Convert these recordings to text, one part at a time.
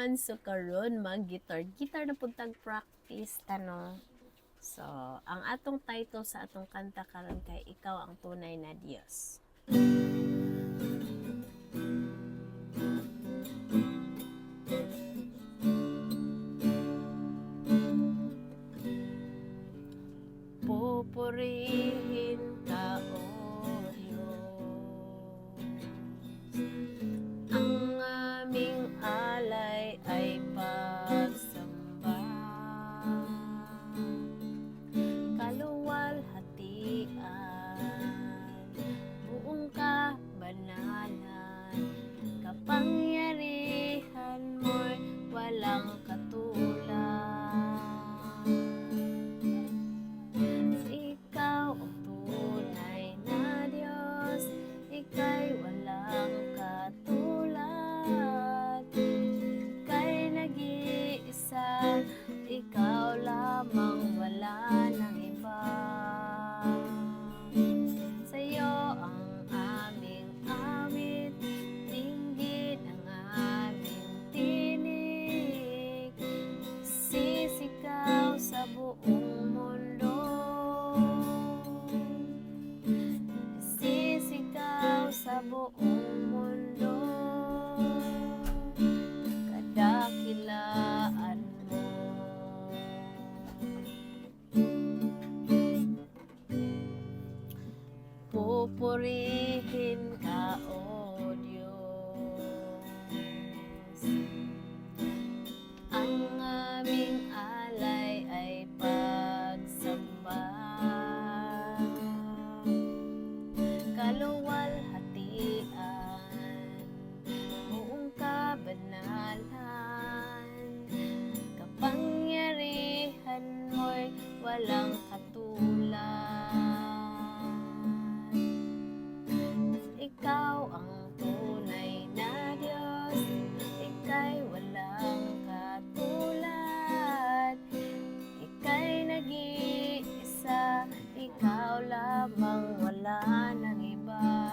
everyone, so karon mag-guitar na puntag practice tano. So, ang atong title sa atong kanta karon kay Ikaw ang Tunay na Diyos. Pupurihin ka, O Diyos, ang aming alay ay pagsamba, kaluwalhatian, buong kabanalan, kapangyarihan mo'y walang katulad. Ikaw ang tunay na Diyos, ika'y walang katulad. Ika'y nag-iisa, ikaw lamang, wala nang iba. Sa'yo ang aming awit, dinggin ang aming tinig, sisigaw sa buong mundo, sisigaw sa buong mundo, kadakilaan mo. Pupurihin ka, O Diyos, ang aming alay ay pagsamba, kaluwalhatian, buong kabanalan, kapangyarihan mo'y walang katulad. Ikaw ang tunay na Diyos, ika'y walang katulad. Ika'y nag-iisa, ikaw lamang, wala nang iba.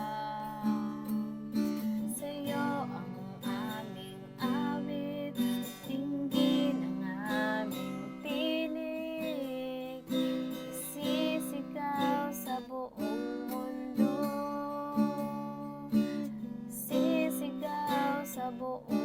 Sa'yo ang aming awit, dinggin ang aming tinig, sisigaw sa buong mundo, sisigaw sa buong